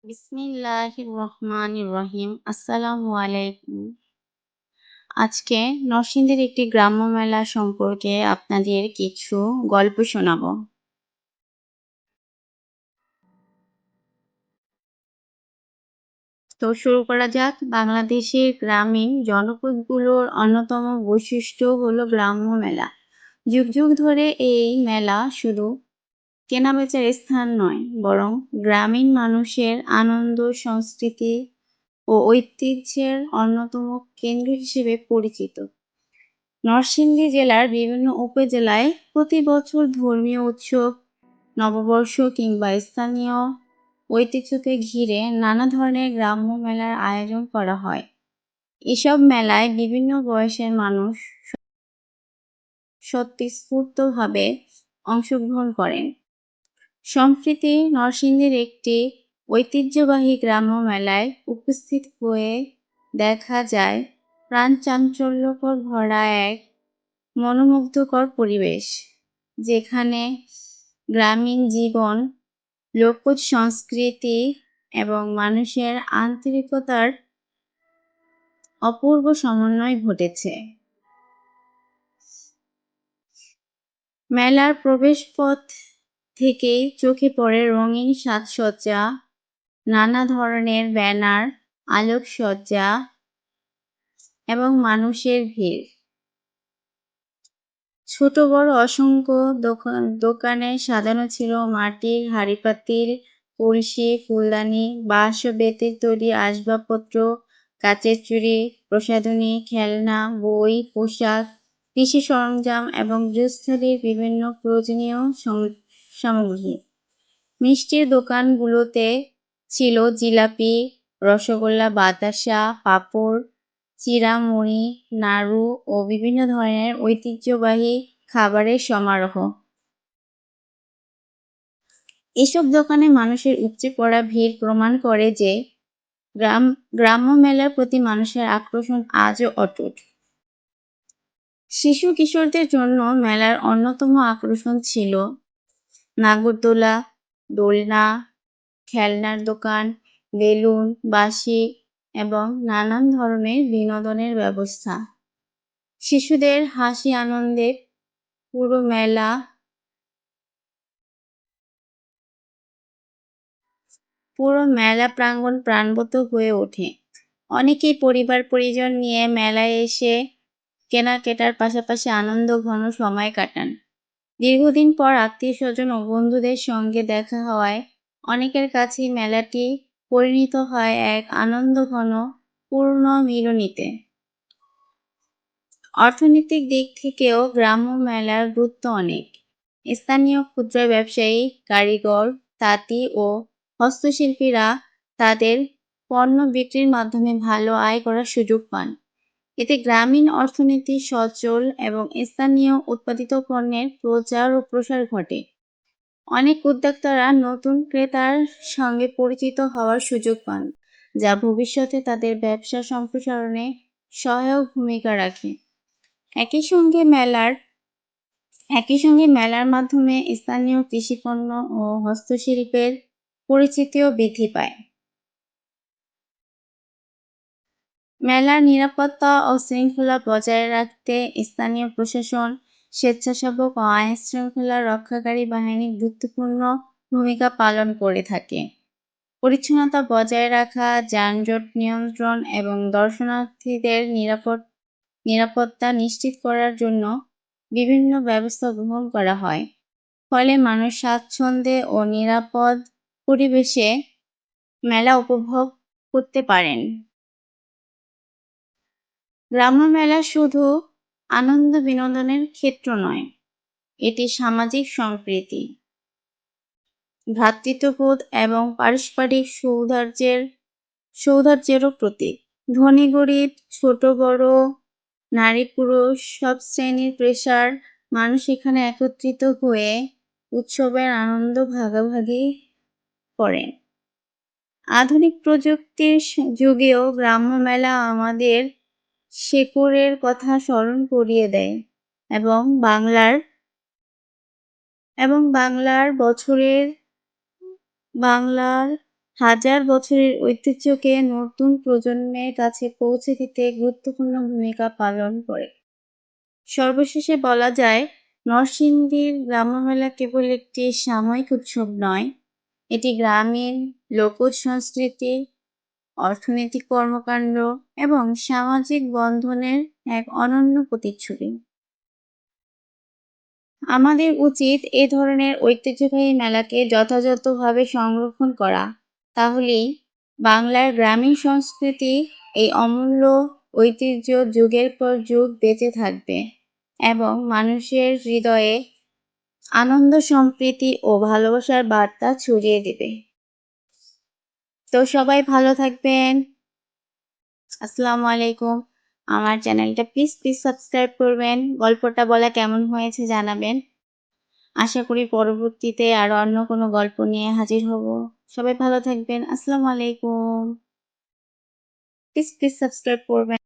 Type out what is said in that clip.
বিসমিল্লাহির রহমানির রহিম। আসসালামু আলাইকুম। আজকে নরসিংদীর একটি গ্রাম্য মেলা সম্পর্কে আপনাদের কিছু গল্প শোনাবো। তো শুরু করা যাক। বাংলাদেশের গ্রামীণ জনপদগুলোর অন্যতম বৈশিষ্ট্য হলো গ্রাম্য মেলা। যুগ যুগ ধরে এই মেলা শুধু কেনাবেচার স্থান নয়, বরং গ্রামীণ মানুষের আনন্দ, সংস্কৃতি ও ঐতিহ্যের অন্যতম কেন্দ্র হিসেবে পরিচিত। নরসিংদী জেলার বিভিন্ন উপজেলায় প্রতি বছর ধর্মীয় উৎসব, নববর্ষ কিংবা স্থানীয় ঐতিহ্যকে ঘিরে নানা ধরনের গ্রাম্য মেলার আয়োজন করা হয়। এসব মেলায় বিভিন্ন বয়সের মানুষ স্বতঃস্ফূর্তভাবে অংশগ্রহণ করেন। সম্প্রতি নরসিংদীর একটি ঐতিহ্যবাহী গ্রাম্য মেলায় উপস্থিত হয়ে দেখা যায় প্রাণচাঞ্চল্যকর ভরা এক মনোমুগ্ধকর পরিবেশ, যেখানে গ্রামীণ জীবন, লোকজ সংস্কৃতি এবং মানুষের আন্তরিকতার অপূর্ব সমন্বয় ঘটেছে। মেলার প্রবেশপথ থেকেই চোখে পড়ে রঙিন সাজসজ্জা, নানা ধরনের ব্যানার, আলোকসজ্জা এবং মানুষের ভিড়। ছোট বড় অসংখ্য দোকানে সাজানো ছিল মাটির হাঁড়িপাতিল, কলসি, ফুলদানি, বাঁশ ও বেতের তৈরি আসবাবপত্র, কাচের চুড়ি, প্রসাধনী, খেলনা, বই, পোশাক, কৃষি সরঞ্জাম এবং গৃহস্থালির বিভিন্ন প্রয়োজনীয় সামগ্রী। মিষ্টির দোকানগুলোতে ছিল জিলাপি, রসগোল্লা, বাতাসা, পাঁপড়, চিড়া, মুড়ি, নাড়ু ও বিভিন্ন ধরনের ঐতিহ্যবাহী খাবারের সমারোহ। এসব দোকানে মানুষের উপচে পড়া ভিড় প্রমাণ করে যে গ্রাম্য মেলার প্রতি মানুষের আকর্ষণ আজও অটুট। শিশু কিশোরদের জন্য মেলার অন্যতম আকর্ষণ ছিল নাগরদোলা, দোলনা, খেলনার দোকান, বেলুন, বাঁশি এবং নানান ধরনের বিনোদনের ব্যবস্থা। শিশুদের হাসি আনন্দে পুরো মেলা প্রাঙ্গণ প্রাণবন্ত হয়ে ওঠে। অনেকেই পরিবার পরিজন নিয়ে মেলায় এসে কেনাকাটার পাশাপাশি আনন্দ ঘন সময় কাটান। দীর্ঘদিন পর আত্মীয় স্বজন ও বন্ধুদের সঙ্গে দেখা হওয়ায় অনেকের কাছেই মেলাটি পরিণত হয় এক আনন্দঘন পূর্ণ মিলনীতে। অর্থনৈতিক দিক থেকেও গ্রাম্য মেলার গুরুত্ব অনেক। স্থানীয় ক্ষুদ্র ব্যবসায়ী, কারিগর, তাঁতি ও হস্তশিল্পীরা তাদের পণ্য বিক্রির মাধ্যমে ভালো আয় করার সুযোগ পান। এতে গ্রামীণ অর্থনীতি সচল এবং স্থানীয় উৎপাদিত পণ্যের প্রচার ও প্রসার ঘটে। অনেক উদ্যোক্তারা নতুন ক্রেতার সঙ্গে পরিচিত হওয়ার সুযোগ পান, যা ভবিষ্যতে তাদের ব্যবসা সম্প্রসারণে সহায়ক ভূমিকা রাখে। একই সঙ্গে মেলার মাধ্যমে স্থানীয় কৃষিপণ্য ও হস্তশিল্পের পরিচিতিও বৃদ্ধি পায়। মেলার নিরাপত্তা ও শৃঙ্খলা বজায় রাখতে স্থানীয় প্রশাসন, স্বেচ্ছাসেবক ও আইনশৃঙ্খলা রক্ষাকারী বাহিনী গুরুত্বপূর্ণ ভূমিকা পালন করে থাকে। পরিচ্ছন্নতা বজায় রাখা, যানজট নিয়ন্ত্রণ এবং দর্শনার্থীদের নিরাপত্তা নিশ্চিত করার জন্য বিভিন্ন ব্যবস্থা গ্রহণ করা হয়। ফলে মানুষ স্বাচ্ছন্দ্যে ও নিরাপদ পরিবেশে মেলা উপভোগ করতে পারেন। গ্রাম্য মেলা শুধু আনন্দ বিনোদনের ক্ষেত্র নয়, এটি সামাজিক সম্প্রীতি, ভ্রাতৃত্ববোধ এবং পারস্পরিক সৌহার্দ্যেরও প্রতীক। ধনী গরিব, ছোট বড়, নারী পুরুষ সব শ্রেণীর পেশার মানুষ এখানে একত্রিত হয়ে উৎসবের আনন্দ ভাগাভাগি করেন। আধুনিক প্রযুক্তির যুগেও গ্রাম্য মেলা আমাদের শেকড়ের কথা স্মরণ করিয়ে দেয় এবং বাংলার হাজার বছরের ঐতিহ্যকে নতুন প্রজন্মের কাছে পৌঁছে দিতে গুরুত্বপূর্ণ ভূমিকা পালন করে। সর্বশেষে বলা যায়, নরসিংদীর গ্রাম্যমেলা কেবল একটি সাময়িক উৎসব নয়, এটি গ্রামীণ লোকজ সংস্কৃতি, অর্থনৈতিক কর্মকাণ্ড এবং সামাজিক বন্ধনের এক অনন্য প্রতিচ্ছবি। আমাদের উচিত এ ধরনের ঐতিহ্যবাহী মেলাকে যথাযথভাবে সংরক্ষণ করা। তাহলেই বাংলার গ্রামীণ সংস্কৃতি, এই অমূল্য ঐতিহ্য যুগের পর যুগ বেঁচে থাকবে এবং মানুষের হৃদয়ে আনন্দ, সম্প্রীতি ও ভালোবাসার বার্তা ছড়িয়ে দেবে। তো সবাই ভালো থাকবেন। আসসালামু আলাইকুম। আমার চ্যানেলটা প্লিজ সাবস্ক্রাইব করবেন। গল্পটা বলা কেমন হয়েছে জানাবেন। আশা করি পরবর্তীতে আরো অন্য কোনো গল্প নিয়ে হাজির হব। সবাই ভালো থাকবেন। আসসালামু আলাইকুম। প্লিজ সাবস্ক্রাইব করবেন।